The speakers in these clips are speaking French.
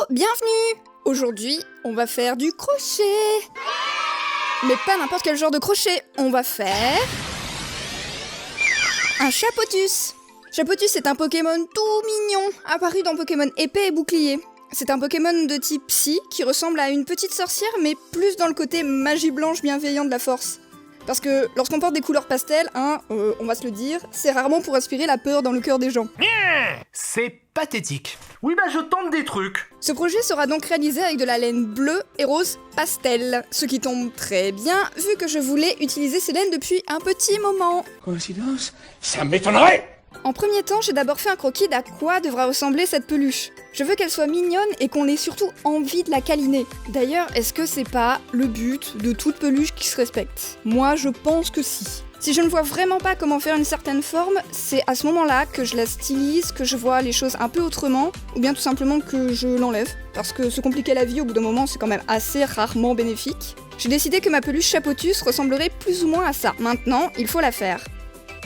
bienvenue! Aujourd'hui, on va faire du crochet. Mais pas n'importe quel genre de crochet, on va faire un Chapotus. Chapotus est un Pokémon tout mignon, apparu dans Pokémon Épée et Bouclier. C'est un Pokémon de type Psy qui ressemble à une petite sorcière, mais plus dans le côté magie blanche bienveillant de la force. Parce que lorsqu'on porte des couleurs pastel, on va se le dire, c'est rarement pour inspirer la peur dans le cœur des gens. C'est pathétique. Oui, je tente des trucs. Ce projet sera donc réalisé avec de la laine bleue et rose pastel, ce qui tombe très bien vu que je voulais utiliser ces laines depuis un petit moment. Coïncidence? Ça m'étonnerait. En premier temps, j'ai d'abord fait un croquis d'à quoi devra ressembler cette peluche. Je veux qu'elle soit mignonne et qu'on ait surtout envie de la câliner. D'ailleurs, est-ce que c'est pas le but de toute peluche qui se respecte? Moi, je pense que si. Si je ne vois vraiment pas comment faire une certaine forme, c'est à ce moment-là que je la stylise, que je vois les choses un peu autrement, ou bien tout simplement que je l'enlève. Parce que se compliquer la vie au bout d'un moment, c'est quand même assez rarement bénéfique. J'ai décidé que ma peluche Chapotus ressemblerait plus ou moins à ça. Maintenant, il faut la faire.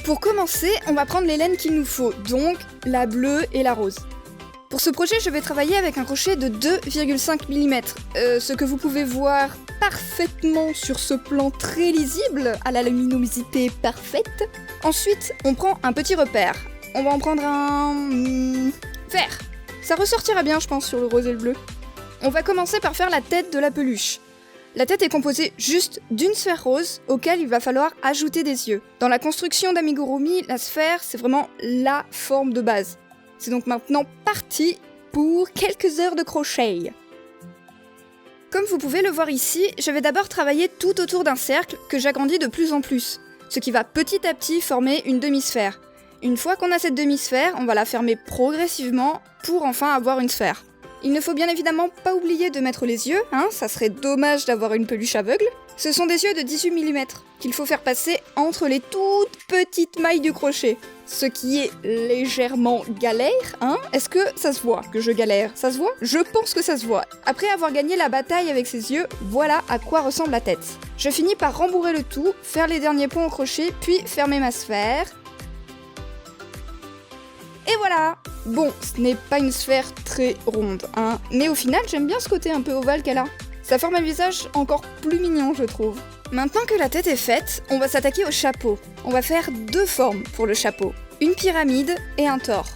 Pour commencer, on va prendre les laines qu'il nous faut, donc la bleue et la rose. Pour ce projet, je vais travailler avec un crochet de 2,5 mm, ce que vous pouvez voir parfaitement sur ce plan très lisible, à la luminosité parfaite. Ensuite, on prend un petit repère. On va en prendre un... vert. Ça ressortira bien, je pense, sur le rose et le bleu. On va commencer par faire la tête de la peluche. La tête est composée juste d'une sphère rose, auquel il va falloir ajouter des yeux. Dans la construction d'Amigurumi, la sphère, c'est vraiment la forme de base. C'est donc maintenant parti pour quelques heures de crochet. Comme vous pouvez le voir ici, je vais d'abord travailler tout autour d'un cercle que j'agrandis de plus en plus, ce qui va petit à petit former une demi-sphère. Une fois qu'on a cette demi-sphère, on va la fermer progressivement pour enfin avoir une sphère. Il ne faut bien évidemment pas oublier de mettre les yeux, ça serait dommage d'avoir une peluche aveugle. Ce sont des yeux de 18 mm qu'il faut faire passer entre les toutes petites mailles du crochet. Ce qui est légèrement galère, Est-ce que ça se voit que je galère? Ça se voit? Je pense que ça se voit. Après avoir gagné la bataille avec ses yeux, voilà à quoi ressemble la tête. Je finis par rembourrer le tout, faire les derniers points au crochet, puis fermer ma sphère. Et voilà! Bon, ce n'est pas une sphère très ronde, mais au final, j'aime bien ce côté un peu ovale qu'elle a. Ça forme un visage encore plus mignon, je trouve. Maintenant que la tête est faite, on va s'attaquer au chapeau. On va faire deux formes pour le chapeau. Une pyramide et un tore.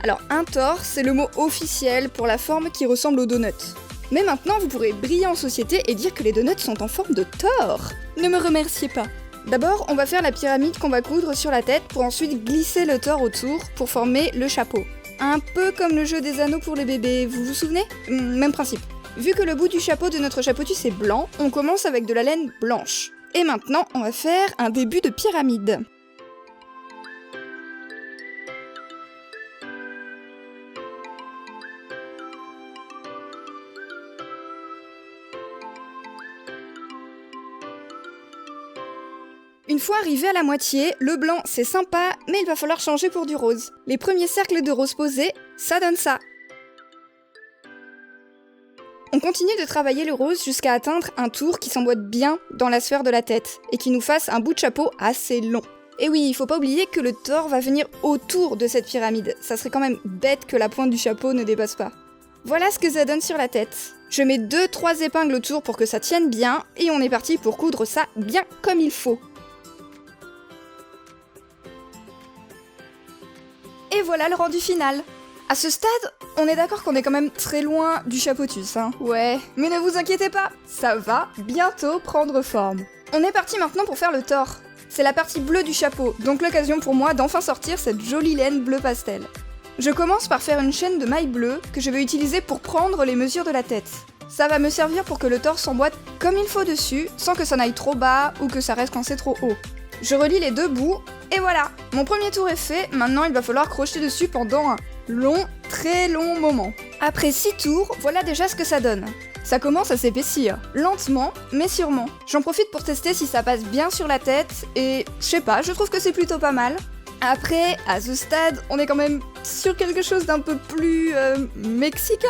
Alors, un tore, c'est le mot officiel pour la forme qui ressemble aux donuts. Mais maintenant, vous pourrez briller en société et dire que les donuts sont en forme de tore. Ne me remerciez pas. D'abord, on va faire la pyramide qu'on va coudre sur la tête pour ensuite glisser le tore autour pour former le chapeau. Un peu comme le jeu des anneaux pour les bébés, vous vous souvenez? Même principe. Vu que le bout du chapeau de notre Chapotus est blanc, on commence avec de la laine blanche. Et maintenant, on va faire un début de pyramide. Une fois arrivé à la moitié, le blanc c'est sympa, mais il va falloir changer pour du rose. Les premiers cercles de rose posés, ça donne ça. On continue de travailler le rose jusqu'à atteindre un tour qui s'emboîte bien dans la sphère de la tête, et qui nous fasse un bout de chapeau assez long. Et oui, il faut pas oublier que le tore va venir autour de cette pyramide, ça serait quand même bête que la pointe du chapeau ne dépasse pas. Voilà ce que ça donne sur la tête. Je mets 2-3 épingles autour pour que ça tienne bien, et on est parti pour coudre ça bien comme il faut. Et voilà le rendu final. À ce stade, on est d'accord qu'on est quand même très loin du Chapotus, Ouais, mais ne vous inquiétez pas, ça va bientôt prendre forme. On est parti maintenant pour faire le tore. C'est la partie bleue du chapeau, donc l'occasion pour moi d'enfin sortir cette jolie laine bleu pastel. Je commence par faire une chaîne de mailles bleues que je vais utiliser pour prendre les mesures de la tête. Ça va me servir pour que le tore s'emboîte comme il faut dessus, sans que ça n'aille trop bas ou que ça reste coincé trop haut. Je relie les deux bouts, et voilà, mon premier tour est fait, maintenant il va falloir crocheter dessus pendant un très long moment. Après 6 tours, voilà déjà ce que ça donne. Ça commence à s'épaissir, lentement, mais sûrement. J'en profite pour tester si ça passe bien sur la tête, et je sais pas, je trouve que c'est plutôt pas mal. Après, à ce stade, on est quand même sur quelque chose d'un peu plus mexicain.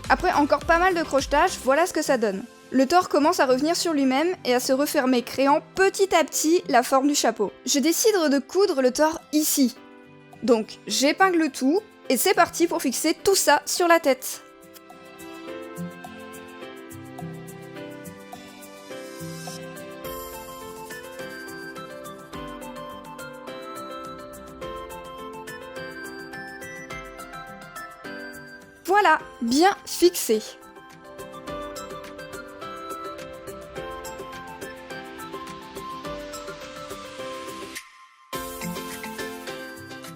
Après encore pas mal de crochetage, voilà ce que ça donne. Le tore commence à revenir sur lui-même et à se refermer, créant petit à petit la forme du chapeau. Je décide de coudre le tore ici. Donc j'épingle tout, et c'est parti pour fixer tout ça sur la tête. Voilà, bien fixé.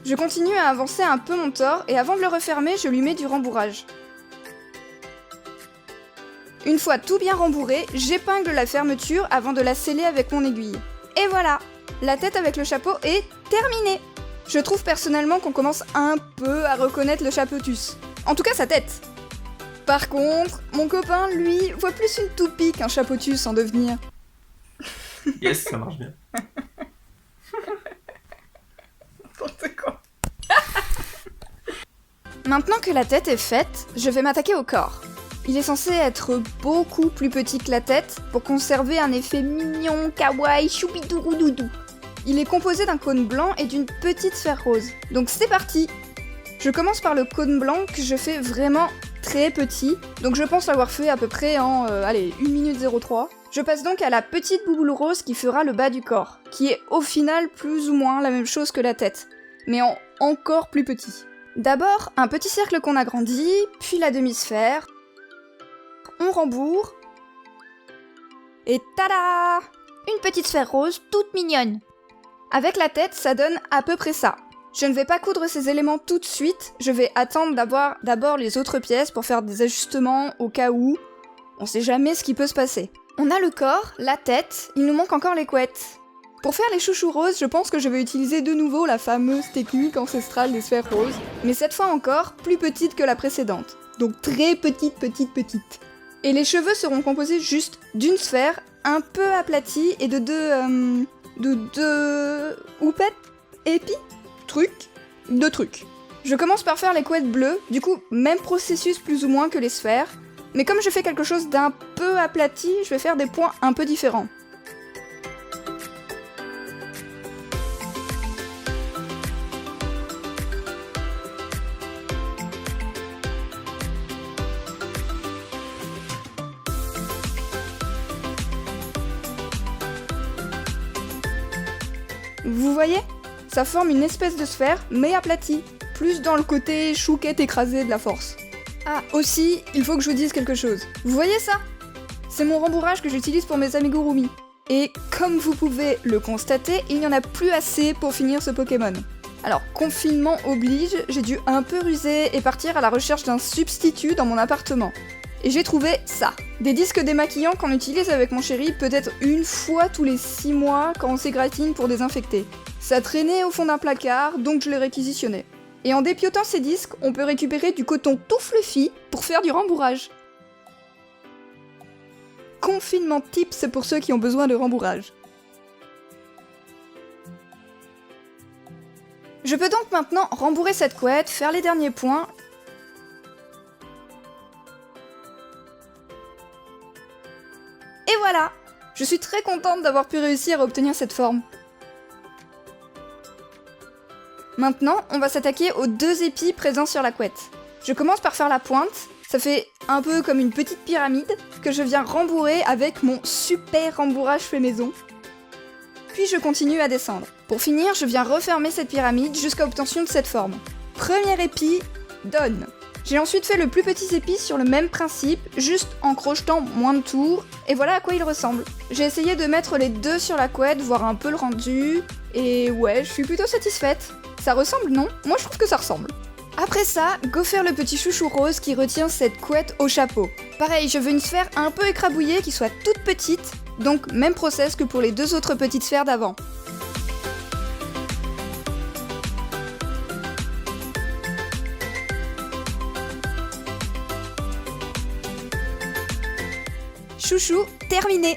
Je continue à avancer un peu mon tore et avant de le refermer, je lui mets du rembourrage. Une fois tout bien rembourré, j'épingle la fermeture avant de la sceller avec mon aiguille. Et voilà, la tête avec le chapeau est terminée. Je trouve personnellement qu'on commence un peu à reconnaître le chapeautus. En tout cas sa tête. Par contre, mon copain, lui, voit plus une toupie qu'un chapeautus en devenir. Yes, ça marche bien. N'importe quoi. Maintenant que la tête est faite, je vais m'attaquer au corps. Il est censé être beaucoup plus petit que la tête pour conserver un effet mignon, kawaii, choupidouroudoudou. Il est composé d'un cône blanc et d'une petite sphère rose. Donc c'est parti! Je commence par le cône blanc que je fais vraiment très petit, donc je pense l'avoir fait à peu près en 1 minute 03. Je passe donc à la petite bouboule rose qui fera le bas du corps, qui est au final plus ou moins la même chose que la tête, mais en encore plus petit. D'abord, un petit cercle qu'on agrandit, puis la demi-sphère, on rembourre, et tada! Une petite sphère rose toute mignonne. Avec la tête, ça donne à peu près ça. Je ne vais pas coudre ces éléments tout de suite, je vais attendre d'avoir d'abord les autres pièces pour faire des ajustements au cas où. On sait jamais ce qui peut se passer. On a le corps, la tête, il nous manque encore les couettes. Pour faire les chouchous roses, je pense que je vais utiliser de nouveau la fameuse technique ancestrale des sphères roses, mais cette fois encore plus petite que la précédente. Donc très petite. Et les cheveux seront composés juste d'une sphère, un peu aplatie, et de deux houppettes, épis, deux trucs. Je commence par faire les couettes bleues, du coup, même processus plus ou moins que les sphères, mais comme je fais quelque chose d'un peu aplati, je vais faire des points un peu différents. Vous voyez ? Ça forme une espèce de sphère, mais aplatie, plus dans le côté chouquette écrasée de la force. Ah, aussi, il faut que je vous dise quelque chose. Vous voyez ça ? C'est mon rembourrage que j'utilise pour mes amigurumi. Et comme vous pouvez le constater, il n'y en a plus assez pour finir ce Pokémon. Alors, confinement oblige, j'ai dû un peu ruser et partir à la recherche d'un substitut dans mon appartement. Et j'ai trouvé ça. Des disques démaquillants qu'on utilise avec mon chéri peut-être une fois tous les 6 mois quand on s'égratine pour désinfecter. Ça traînait au fond d'un placard, donc je l'ai réquisitionné. Et en dépiotant ces disques, on peut récupérer du coton tout fluffy pour faire du rembourrage. Confinement tips pour ceux qui ont besoin de rembourrage. Je peux donc maintenant rembourrer cette couette, faire les derniers points. Et voilà! Je suis très contente d'avoir pu réussir à obtenir cette forme. Maintenant, on va s'attaquer aux 2 épis présents sur la couette. Je commence par faire la pointe, ça fait un peu comme une petite pyramide que je viens rembourrer avec mon super rembourrage fait maison. Puis je continue à descendre. Pour finir, je viens refermer cette pyramide jusqu'à l'obtention de cette forme. Premier épi, done. J'ai ensuite fait le plus petit épi sur le même principe, juste en crochetant moins de tours, et voilà à quoi il ressemble. J'ai essayé de mettre les 2 sur la couette, voir un peu le rendu, et ouais, je suis plutôt satisfaite. Ça ressemble, non ? Moi je trouve que ça ressemble. Après ça, go faire le petit chouchou rose qui retient cette couette au chapeau. Pareil, je veux une sphère un peu écrabouillée qui soit toute petite, donc même process que pour les 2 autres petites sphères d'avant. Chouchou, terminé!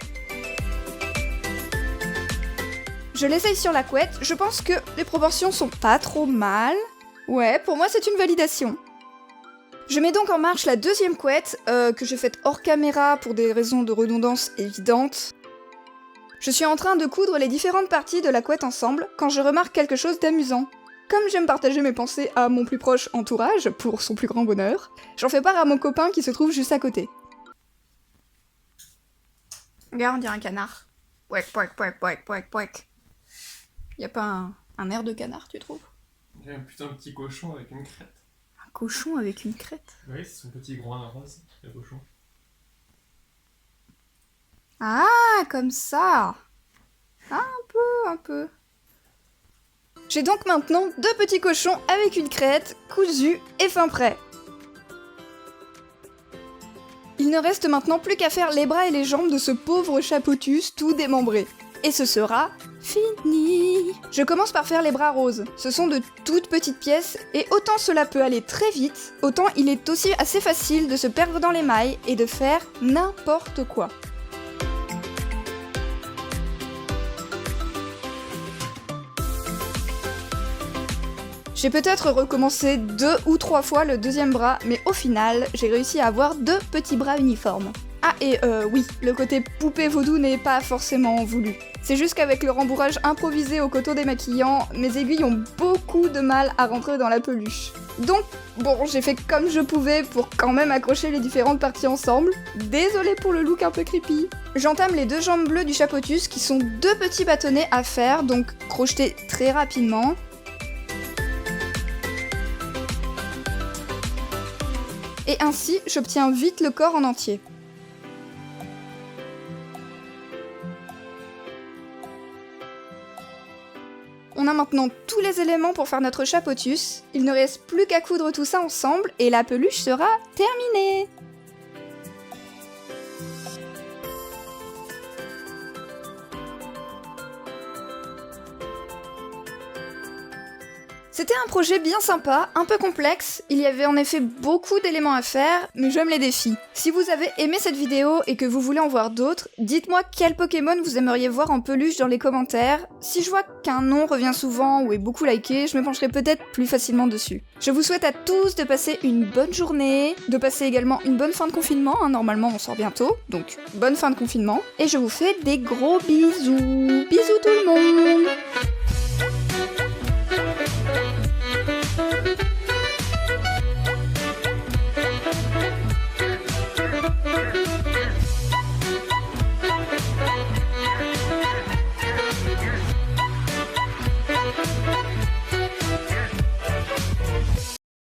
Je l'essaye sur la couette, je pense que les proportions sont pas trop mal. Ouais, pour moi c'est une validation. Je mets donc en marche la deuxième couette, que j'ai faite hors caméra pour des raisons de redondance évidentes. Je suis en train de coudre les différentes parties de la couette ensemble quand je remarque quelque chose d'amusant. Comme j'aime partager mes pensées à mon plus proche entourage, pour son plus grand bonheur, j'en fais part à mon copain qui se trouve juste à côté. Regarde, on dirait un canard. Pouec, pouec, pouec, pouec, pouec, pouec. Y a pas un air de canard, tu trouves? Il y a un putain de petit cochon avec une crête. Un cochon avec une crête? Oui, c'est son petit groin rose, le cochon. Ah, comme ça. Un peu. J'ai donc maintenant 2 petits cochons avec une crête, cousus et fin prêt. Il ne reste maintenant plus qu'à faire les bras et les jambes de ce pauvre chapotus tout démembré. Et ce sera fini. Je commence par faire les bras roses. Ce sont de toutes petites pièces, et autant cela peut aller très vite, autant il est aussi assez facile de se perdre dans les mailles et de faire n'importe quoi. J'ai peut-être recommencé 2 ou 3 fois le deuxième bras, mais au final, j'ai réussi à avoir 2 petits bras uniformes. Ah et oui, le côté poupée vaudou n'est pas forcément voulu. C'est juste qu'avec le rembourrage improvisé au coton démaquillant, mes aiguilles ont beaucoup de mal à rentrer dans la peluche. Donc, bon, j'ai fait comme je pouvais pour quand même accrocher les différentes parties ensemble. Désolée pour le look un peu creepy. J'entame les 2 jambes bleues du chapotus qui sont 2 petits bâtonnets à faire, donc crochetés très rapidement. Et ainsi, j'obtiens vite le corps en entier. On a maintenant tous les éléments pour faire notre chapotus, il ne reste plus qu'à coudre tout ça ensemble et la peluche sera terminée. C'était un projet bien sympa, un peu complexe, il y avait en effet beaucoup d'éléments à faire, mais j'aime les défis. Si vous avez aimé cette vidéo et que vous voulez en voir d'autres, dites-moi quel Pokémon vous aimeriez voir en peluche dans les commentaires. Si je vois qu'un nom revient souvent ou est beaucoup liké, je me pencherai peut-être plus facilement dessus. Je vous souhaite à tous de passer une bonne journée, de passer également une bonne fin de confinement, normalement on sort bientôt, donc bonne fin de confinement, et je vous fais des gros bisous. Bisous tout le monde!